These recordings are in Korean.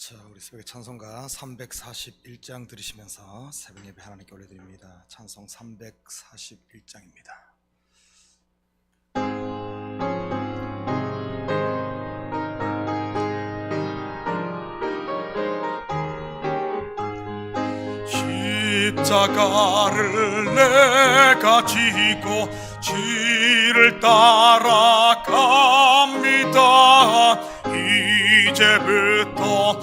자, 우리 새벽에 찬송가 341장 들으시면서 새벽 예배 하나님께 올려드립니다. 찬송 341장입니다. 십자가를 내가 지고 주를 따라갑니다. 이제부터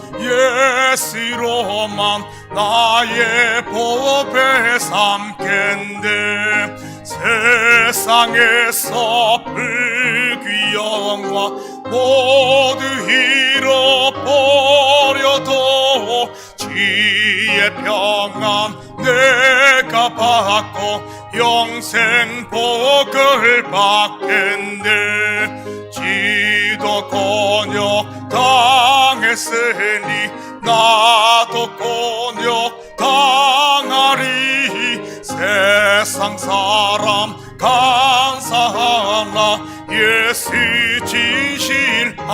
예수로만 나의 보배 삼겠네. 세상에서 불귀영화 모두 잃어버려도 지의 평안 내가 받고 영생 복을 받겠네. 지도 곤욕 당했으니 나도 곤욕 당하리. 세상 사람 간사하나 예수 진실합니다.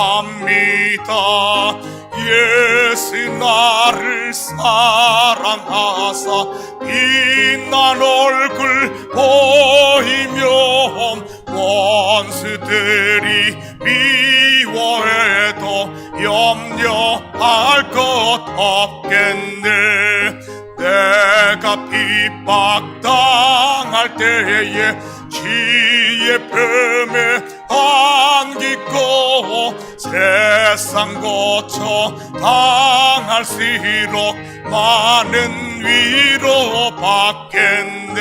예수 나를 사랑하사 빛난 얼굴 보이면 원수들이 미워해도 염려할 것 없겠네. 내가 핍박당할 때에 지의 품에 안기고 세상 고쳐 당할수록 많은 위로 받겠네.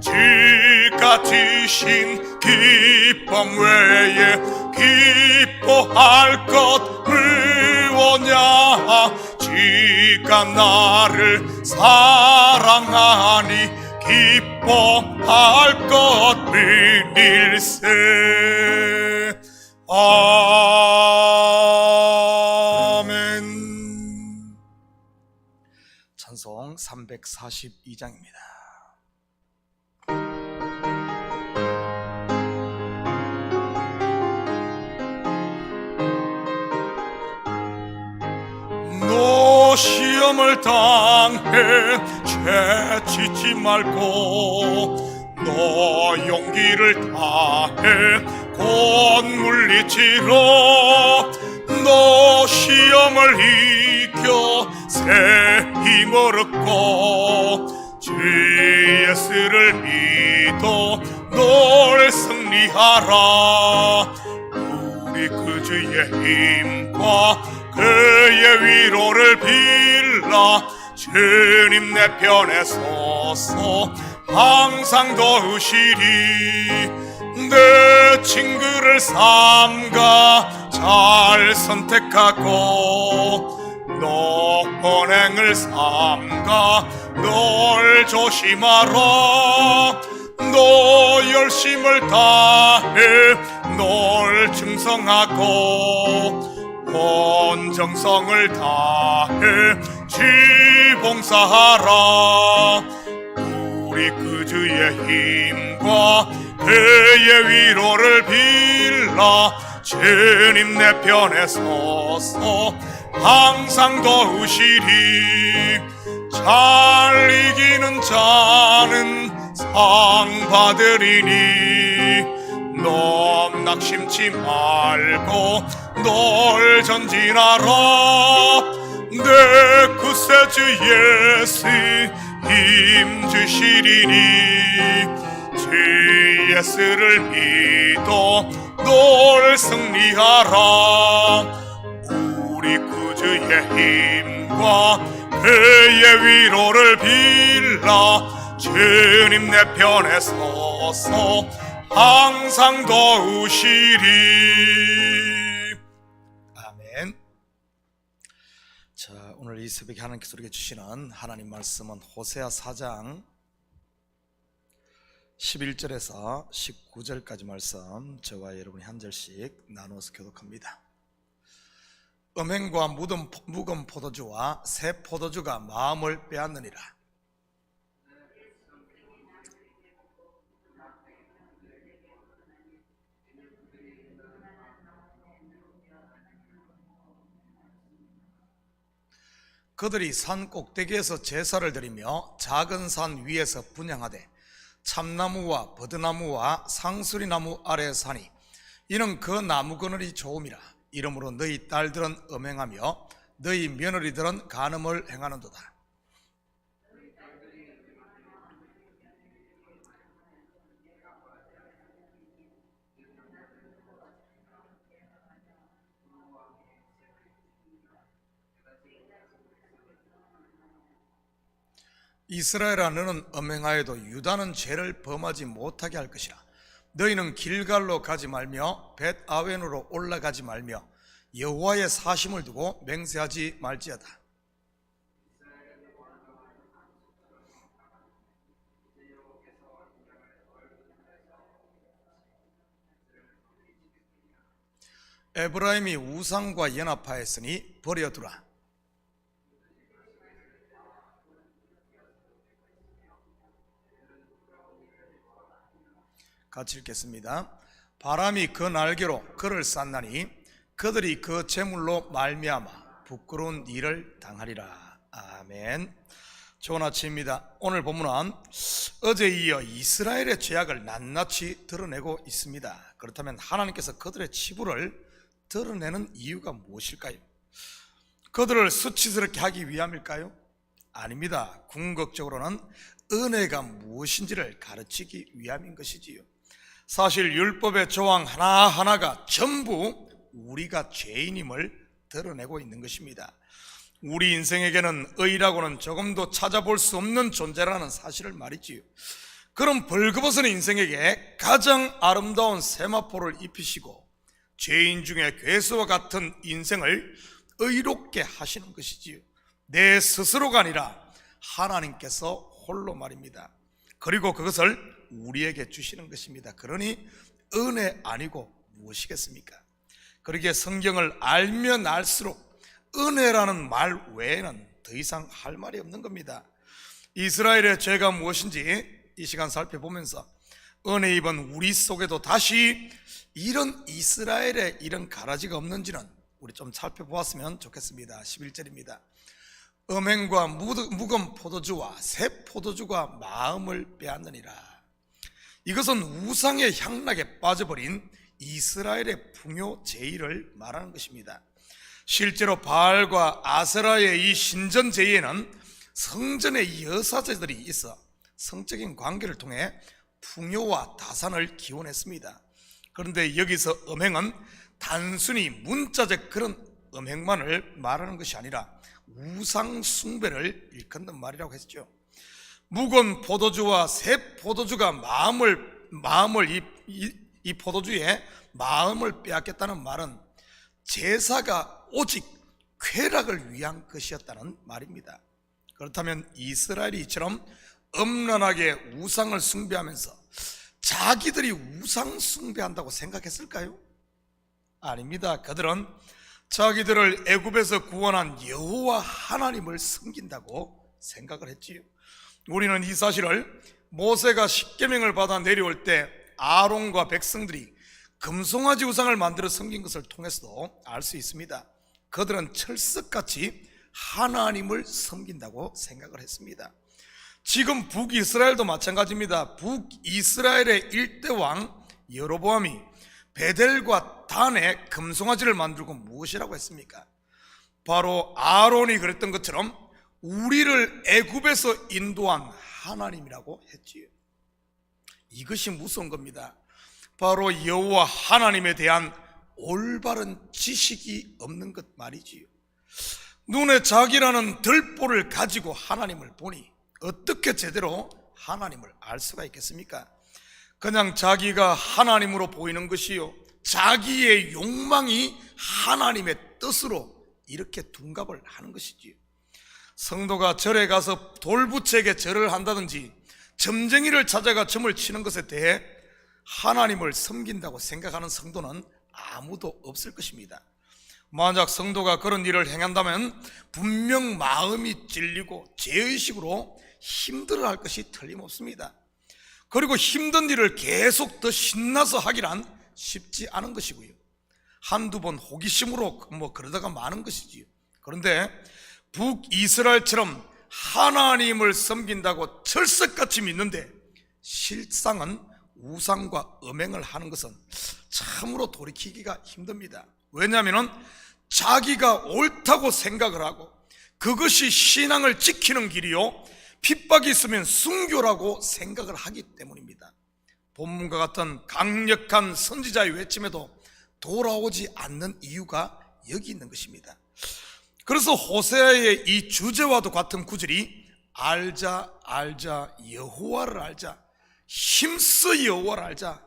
지가 주신 기쁨 외에 기뻐할 것 무엇냐. 지가 나를 사랑하니 기뻐할 것 뿐일세. 아멘. 찬송 342장입니다. 너 시험을 당해 채치지 말고 너 용기를 다해 곧 물리치러. 너 시험을 이겨 새 힘을 얻고 주 예수를 믿어 널 승리하라. 우리 그 주의 힘과 그의 위로를 빌라. 주님 내 편에 서서 항상 도우시리. 내 친구를 삼가 잘 선택하고 너 언행을 삼가 널 조심하라. 너 열심을 다해 널 충성하고 온 정성을 다해 주 봉사하라. 우리 그 주의 힘과 그의 위로를 빌라. 주님 내 편에 서서 항상 도우시리. 잘 이기는 자는 상 받으리니. 넌 낙심치 말고 널 전진하라. 내 구세주 예수 힘 주시리니. 주 예수를 믿어 널 승리하라. 우리 구주의 힘과 그의 위로를 빌라. 주님 내 편에 서서 항상 도우시리. 아멘. 자, 오늘 이 새벽에 하나님께서 우리에게 주시는 하나님 말씀은 호세아 4장 11절에서 19절까지 말씀, 저와 여러분이 한 절씩 나누어서 교독합니다. 음행과 묵은 포도주와 새 포도주가 마음을 빼앗느니라. 그들이 산 꼭대기에서 제사를 드리며 작은 산 위에서 분향하되 참나무와 버드나무와 상수리나무 아래에 사니 이는 그 나무 그늘이 좋음이라. 이러므로 너희 딸들은 음행하며 너희 며느리들은 간음을 행하는도다. 이스라엘아, 너는 음행하여도 유다는 죄를 범하지 못하게 할 것이라. 너희는 길갈로 가지 말며 벳 아웬으로 올라가지 말며 여호와의 사심을 두고 맹세하지 말지어다. 에브라임이 우상과 연합하였으니 버려두라. 같이 읽겠습니다. 바람이 그 날개로 그를 쌌나니 그들이 그 재물로 말미암아 부끄러운 일을 당하리라. 아멘. 좋은 아침입니다. 오늘 본문은 어제에 이어 이스라엘의 죄악을 낱낱이 드러내고 있습니다. 그렇다면 하나님께서 그들의 치부를 드러내는 이유가 무엇일까요? 그들을 수치스럽게 하기 위함일까요? 아닙니다. 궁극적으로는 은혜가 무엇인지를 가르치기 위함인 것이지요. 사실 율법의 조항 하나하나가 전부 우리가 죄인임을 드러내고 있는 것입니다. 우리 인생에게는 의라고는 조금도 찾아볼 수 없는 존재라는 사실을 말이지요. 그럼 벌거벗은 인생에게 가장 아름다운 세마포를 입히시고 죄인 중에 괴수와 같은 인생을 의롭게 하시는 것이지요. 내 스스로가 아니라 하나님께서 홀로 말입니다. 그리고 그것을 우리에게 주시는 것입니다. 그러니 은혜 아니고 무엇이겠습니까? 그러기에 성경을 알면 알수록 은혜라는 말 외에는 더 이상 할 말이 없는 겁니다. 이스라엘의 죄가 무엇인지 이 시간 살펴보면서 은혜 입은 우리 속에도 다시 이런 이스라엘의 이런 가라지가 없는지는 우리 좀 살펴보았으면 좋겠습니다. 11절입니다. 음행과 묵은 포도주와 새 포도주가 마음을 빼앗느니라. 이것은 우상의 향락에 빠져버린 이스라엘의 풍요 제의를 말하는 것입니다. 실제로 바알과 아세라의 이 신전 제의에는 성전의 여사제들이 있어 성적인 관계를 통해 풍요와 다산을 기원했습니다. 그런데 여기서 음행은 단순히 문자적 그런 음행만을 말하는 것이 아니라 우상 숭배를 일컫는 말이라고 했죠. 묵은 포도주와 새 포도주가 이 포도주에 마음을 빼앗겠다는 말은 제사가 오직 쾌락을 위한 것이었다는 말입니다. 그렇다면 이스라엘이 이처럼 엄란하게 우상을 숭배하면서 자기들이 우상 숭배한다고 생각했을까요? 아닙니다. 그들은 자기들을 애굽에서 구원한 여호와 하나님을 섬긴다고 생각을 했지요. 우리는 이 사실을 모세가 십계명을 받아 내려올 때 아론과 백성들이 금송아지 우상을 만들어 섬긴 것을 통해서도 알 수 있습니다. 그들은 철석같이 하나님을 섬긴다고 생각을 했습니다. 지금 북이스라엘도 마찬가지입니다. 북이스라엘의 일대 왕 여로보암이 베델과 단에 금송아지를 만들고 무엇이라고 했습니까? 바로 아론이 그랬던 것처럼 우리를 애굽에서 인도한 하나님이라고 했지요. 이것이 무서운 겁니다. 바로 여호와 하나님에 대한 올바른 지식이 없는 것 말이지요. 눈에 자기라는 들보를 가지고 하나님을 보니 어떻게 제대로 하나님을 알 수가 있겠습니까? 그냥 자기가 하나님으로 보이는 것이요, 자기의 욕망이 하나님의 뜻으로 이렇게 둔갑을 하는 것이지요. 성도가 절에 가서 돌부처에게 절을 한다든지 점쟁이를 찾아가 점을 치는 것에 대해 하나님을 섬긴다고 생각하는 성도는 아무도 없을 것입니다. 만약 성도가 그런 일을 행한다면 분명 마음이 찔리고 죄의식으로 힘들어할 것이 틀림없습니다. 그리고 힘든 일을 계속 더 신나서 하기란 쉽지 않은 것이고요, 한두 번 호기심으로 그러다가 마는 것이지요. 그런데 북이스라엘처럼 하나님을 섬긴다고 철석같이 믿는데 실상은 우상과 음행을 하는 것은 참으로 돌이키기가 힘듭니다. 왜냐하면 자기가 옳다고 생각을 하고 그것이 신앙을 지키는 길이요 핍박이 있으면 순교라고 생각을 하기 때문입니다. 본문과 같은 강력한 선지자의 외침에도 돌아오지 않는 이유가 여기 있는 것입니다. 그래서 호세아의 이 주제와도 같은 구절이 알자 알자 여호와를 알자 힘써 여호와를 알자,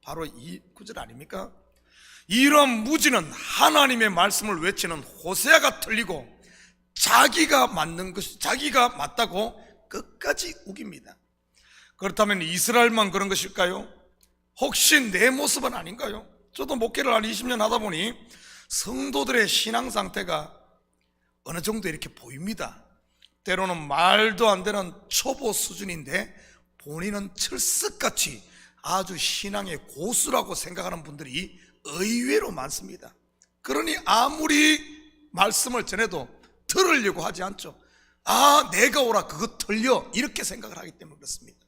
바로 이 구절 아닙니까? 이러한 무지는 하나님의 말씀을 외치는 호세아가 틀리고 자기가 맞는 것이 자기가 맞다고 끝까지 우깁니다. 그렇다면 이스라엘만 그런 것일까요? 혹시 내 모습은 아닌가요? 저도 목회를 한 20년 하다 보니 성도들의 신앙 상태가 어느 정도 이렇게 보입니다. 때로는 말도 안 되는 초보 수준인데 본인은 철석같이 아주 신앙의 고수라고 생각하는 분들이 의외로 많습니다. 그러니 아무리 말씀을 전해도 들으려고 하지 않죠. 아, 내가 오라 그거 틀려 이렇게 생각을 하기 때문에 그렇습니다.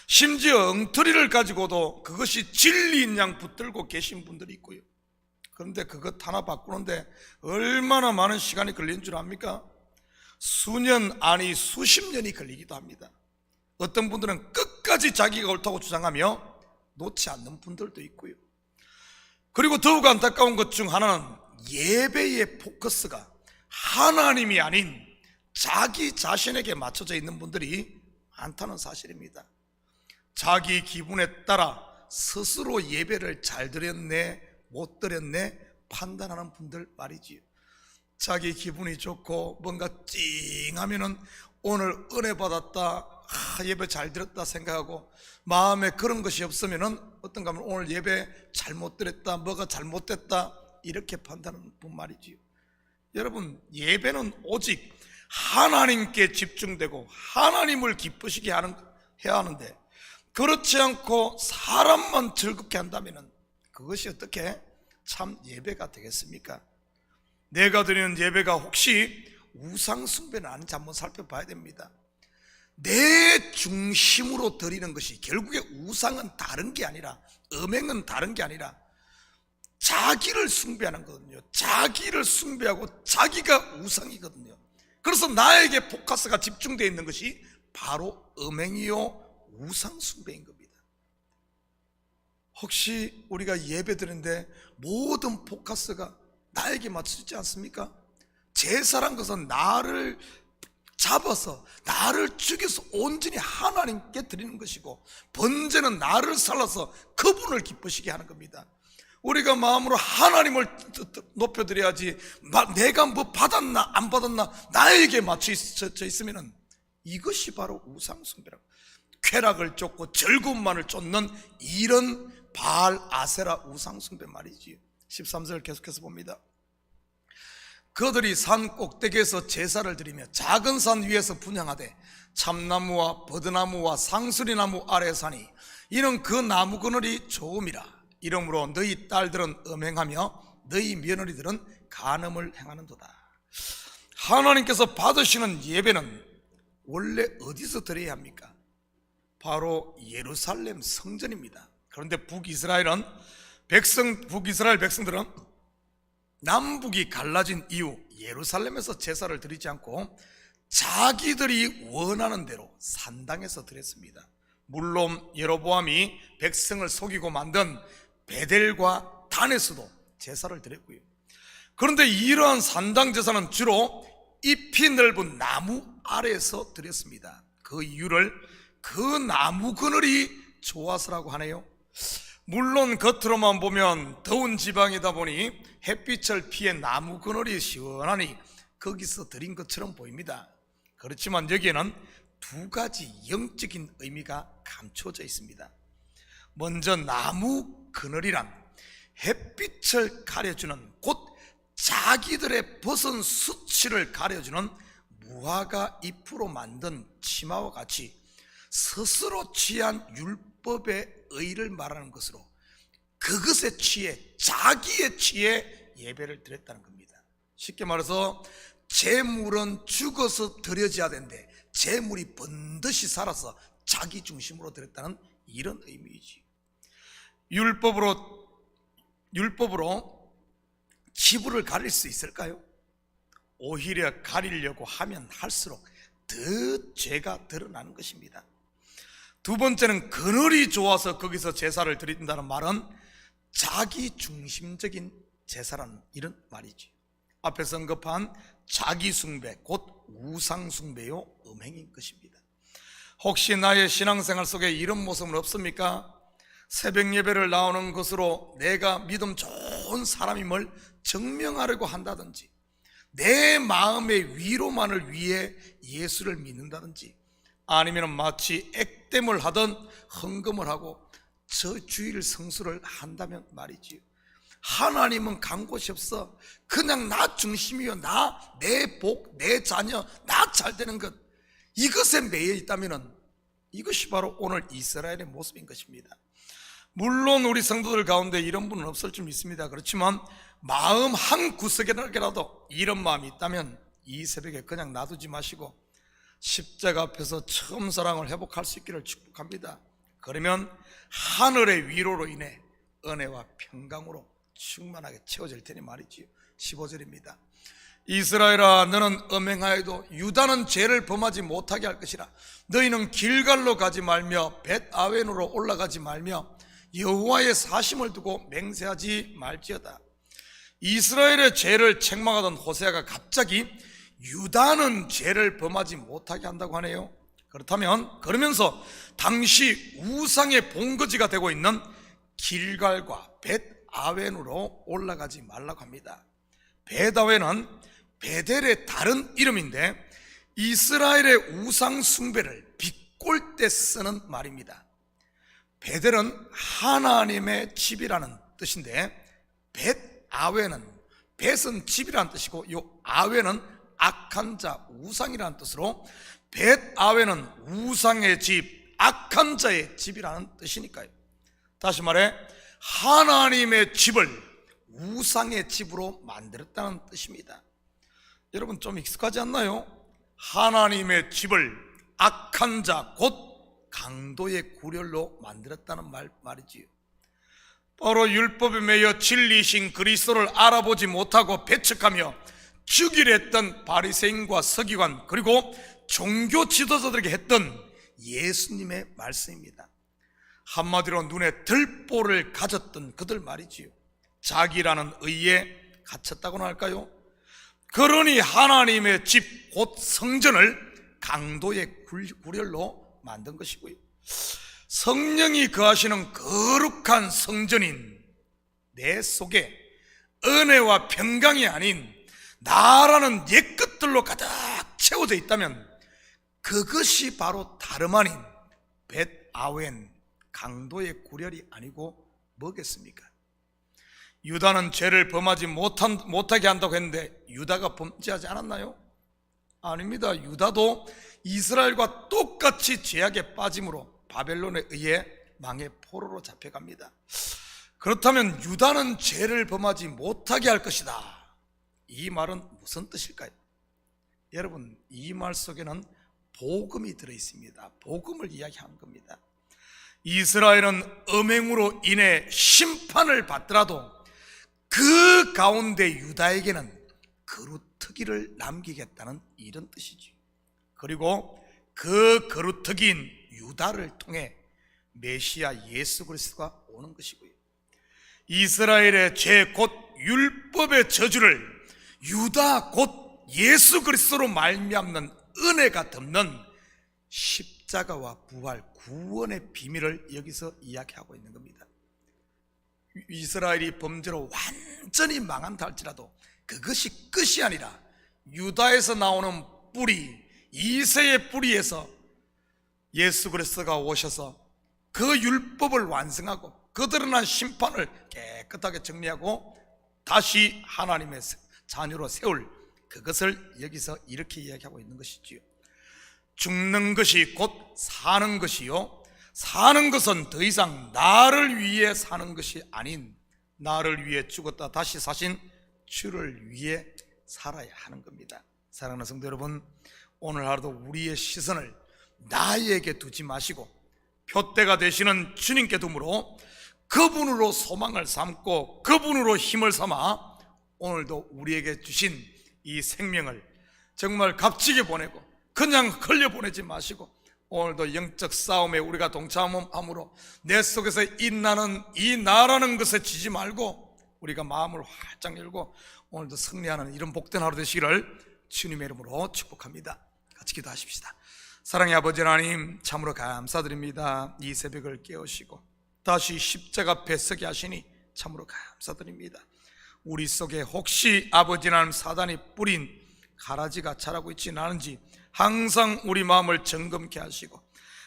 심지어 엉터리를 가지고도 그것이 진리인 양 붙들고 계신 분들이 있고요. 그런데 그것 하나 바꾸는데 얼마나 많은 시간이 걸리는 줄 압니까? 수년 아니 수십 년이 걸리기도 합니다. 어떤 분들은 끝까지 자기가 옳다고 주장하며 놓지 않는 분들도 있고요. 그리고 더욱 안타까운 것 중 하나는 예배의 포커스가 하나님이 아닌 자기 자신에게 맞춰져 있는 분들이 많다는 사실입니다. 자기 기분에 따라 스스로 예배를 잘 드렸네 못 드렸네 판단하는 분들 말이지요. 자기 기분이 좋고 뭔가 찡하면은 오늘 은혜 받았다, 예배 잘 드렸다 생각하고, 마음에 그런 것이 없으면은 어떤가 하면 오늘 예배 잘못 드렸다, 뭐가 잘못됐다 이렇게 판단하는 분 말이지요. 여러분, 예배는 오직 하나님께 집중되고 하나님을 기쁘시게 해야 하는데, 그렇지 않고 사람만 즐겁게 한다면 그것이 어떻게 참 예배가 되겠습니까? 내가 드리는 예배가 혹시 우상 숭배는 아닌지 한번 살펴봐야 됩니다. 내 중심으로 드리는 것이 결국에 우상은 다른 게 아니라, 음행은 다른 게 아니라 자기를 숭배하는 거거든요. 자기를 숭배하고 자기가 우상이거든요. 그래서 나에게 포커스가 집중되어 있는 것이 바로 음행이요 우상 숭배인 겁니다. 혹시 우리가 예배 드리는데 모든 포커스가 나에게 맞춰지지 않습니까? 제사란 것은 나를 잡아서 나를 죽여서 온전히 하나님께 드리는 것이고, 번제는 나를 살라서 그분을 기쁘시게 하는 겁니다. 우리가 마음으로 하나님을 높여드려야지, 내가 뭐 받았나 안 받았나 나에게 맞춰져 있으면 이것이 바로 우상숭배라고, 쾌락을 쫓고 즐거움만을 쫓는 이런 바알 아세라 우상숭배 말이지요. 13절 계속해서 봅니다. 그들이 산 꼭대기에서 제사를 드리며 작은 산 위에서 분향하되 참나무와 버드나무와 상수리나무 아래에 사니 이는 그 나무 그늘이 좋음이라. 이러므로 너희 딸들은 음행하며 너희 며느리들은 간음을 행하는도다. 하나님께서 받으시는 예배는 원래 어디서 드려야 합니까? 바로 예루살렘 성전입니다. 그런데 북이스라엘 백성들은 남북이 갈라진 이후 예루살렘에서 제사를 드리지 않고 자기들이 원하는 대로 산당에서 드렸습니다. 물론 여로보암이 백성을 속이고 만든 베델과 단에서도 제사를 드렸고요. 그런데 이러한 산당 제사는 주로 잎이 넓은 나무 아래에서 드렸습니다. 그 이유를 그 나무 그늘이 좋아서라고 하네요. 물론 겉으로만 보면 더운 지방이다 보니 햇빛을 피해 나무 그늘이 시원하니 거기서 드린 것처럼 보입니다. 그렇지만 여기에는 두 가지 영적인 의미가 감춰져 있습니다. 먼저 나무 그늘이란 햇빛을 가려주는, 곧 자기들의 벗은 수치를 가려주는 무화과 잎으로 만든 치마와 같이 스스로 취한 율법의 의를 말하는 것으로 그것에 취해, 자기의 취해 예배를 드렸다는 겁니다. 쉽게 말해서 재물은 죽어서 드려져야 되는데 재물이 번듯이 살아서 자기 중심으로 드렸다는 이런 의미이지. 율법으로 지부를 가릴 수 있을까요? 오히려 가리려고 하면 할수록 더 죄가 드러나는 것입니다. 두 번째는 그늘이 좋아서 거기서 제사를 드린다는 말은 자기 중심적인 제사라는 이런 말이지. 앞에서 언급한 자기 숭배, 곧 우상 숭배요 음행인 것입니다. 혹시 나의 신앙생활 속에 이런 모습은 없습니까? 새벽 예배를 나오는 것으로 내가 믿음 좋은 사람임을 증명하려고 한다든지, 내 마음의 위로만을 위해 예수를 믿는다든지, 아니면 마치 액땜을 하든 헌금을 하고 저 주일 성수를 한다면 말이지요. 하나님은 간 곳이 없어. 그냥 나 중심이요, 내 복, 내 자녀, 나 잘 되는 것, 이것에 매여 있다면 이것이 바로 오늘 이스라엘의 모습인 것입니다. 물론 우리 성도들 가운데 이런 분은 없을 줄 믿습니다. 그렇지만 마음 한 구석에라도 이런 마음이 있다면 이 새벽에 그냥 놔두지 마시고 십자가 앞에서 처음 사랑을 회복할 수 있기를 축복합니다. 그러면 하늘의 위로로 인해 은혜와 평강으로 충만하게 채워질 테니 말이지요. 15절입니다. 이스라엘아, 너는 음행하여도 유다는 죄를 범하지 못하게 할 것이라. 너희는 길갈로 가지 말며 벳아웬으로 올라가지 말며 여호와의 사심을 두고 맹세하지 말지어다. 이스라엘의 죄를 책망하던 호세아가 갑자기 유다는 죄를 범하지 못하게 한다고 하네요. 그러면서 당시 우상의 본거지가 되고 있는 길갈과 벳아웬으로 올라가지 말라고 합니다. 벳아웬은 베델의 다른 이름인데 이스라엘의 우상 숭배를 비꼴 때 쓰는 말입니다. 베델은 하나님의 집이라는 뜻인데 벳아웬은, 벳은 집이라는 뜻이고 이 아웬은 악한 자, 우상이라는 뜻으로 벳아웬은 우상의 집, 악한 자의 집이라는 뜻이니까요. 다시 말해 하나님의 집을 우상의 집으로 만들었다는 뜻입니다. 여러분 좀 익숙하지 않나요? 하나님의 집을 악한 자, 곧 강도의 구렬로 만들었다는 말이지요. 바로 율법에 매여 진리신 그리스도를 알아보지 못하고 배척하며 죽이려 했던 바리새인과 서기관, 그리고 종교 지도자들에게 했던 예수님의 말씀입니다. 한마디로 눈에 들보를 가졌던 그들 말이지요. 자기라는 의에 갇혔다고나 할까요? 그러니 하나님의 집, 곧 성전을 강도의 구렬로 만든 것이고요. 성령이 거하시는 거룩한 성전인 내 속에 은혜와 평강이 아닌 나라는 옛것들로 가득 채워져 있다면 그것이 바로 다름 아닌 벳아웬, 강도의 구렬이 아니고 뭐겠습니까? 유다는 죄를 범하지 못하게 한다고 했는데 유다가 범죄하지 않았나요? 아닙니다. 유다도 이스라엘과 똑같이 죄악에 빠짐으로 바벨론에 의해 망의 포로로 잡혀갑니다. 그렇다면 유다는 죄를 범하지 못하게 할 것이다, 이 말은 무슨 뜻일까요? 여러분, 이 말 속에는 복음이 들어있습니다. 복음을 이야기하는 겁니다. 이스라엘은 음행으로 인해 심판을 받더라도 그 가운데 유다에게는 거루터기를 남기겠다는 이런 뜻이죠. 그리고 그 거루터기인 유다를 통해 메시아 예수 그리스도가 오는 것이고요. 이스라엘의 죄, 곧 율법의 저주를 유다, 곧 예수 그리스도로 말미암는 은혜가 덮는 십자가와 부활, 구원의 비밀을 여기서 이야기하고 있는 겁니다. 이스라엘이 범죄로 완전히 망한다 할지라도 그것이 끝이 아니라 유다에서 나오는 뿌리, 이새의 뿌리에서 예수 그리스도가 오셔서 그 율법을 완성하고 그 드러난 심판을 깨끗하게 정리하고 다시 하나님의 자녀로 세울, 그것을 여기서 이렇게 이야기하고 있는 것이지요. 죽는 것이 곧 사는 것이요, 사는 것은 더 이상 나를 위해 사는 것이 아닌 나를 위해 죽었다 다시 사신 주를 위해 살아야 하는 겁니다. 사랑하는 성도 여러분, 오늘 하루도 우리의 시선을 나에게 두지 마시고 표대가 되시는 주님께 두므로 그분으로 소망을 삼고 그분으로 힘을 삼아 오늘도 우리에게 주신 이 생명을 정말 값지게 보내고 그냥 흘려보내지 마시고 오늘도 영적 싸움에 우리가 동참함으로 내 속에서 인나는 이 나라는 것에 지지 말고 우리가 마음을 활짝 열고 오늘도 승리하는 이런 복된 하루 되시기를 주님의 이름으로 축복합니다. 같이 기도하십시다. 사랑의 아버지 하나님, 참으로 감사드립니다. 이 새벽을 깨우시고 다시 십자가 앞에 서게 하시니 참으로 감사드립니다. 우리 속에 혹시 아버지 하나님 사단이 뿌린 가라지가 자라고 있지는 않은지 항상 우리 마음을 점검케 하시고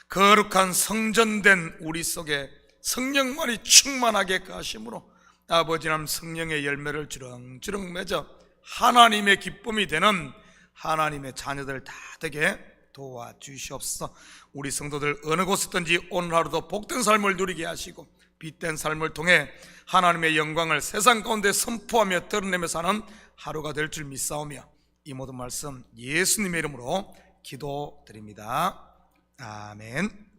거룩한 성전된 우리 속에 성령만이 충만하게 하심으로 아버지 하나님 성령의 열매를 주렁주렁 맺어 하나님의 기쁨이 되는 하나님의 자녀들 다 되게 도와주시옵소서. 우리 성도들 어느 곳이든지 오늘 하루도 복된 삶을 누리게 하시고 빛된 삶을 통해 하나님의 영광을 세상 가운데 선포하며 드러내며 사는 하루가 될 줄 믿사오며 이 모든 말씀 예수님의 이름으로 기도드립니다. 아멘.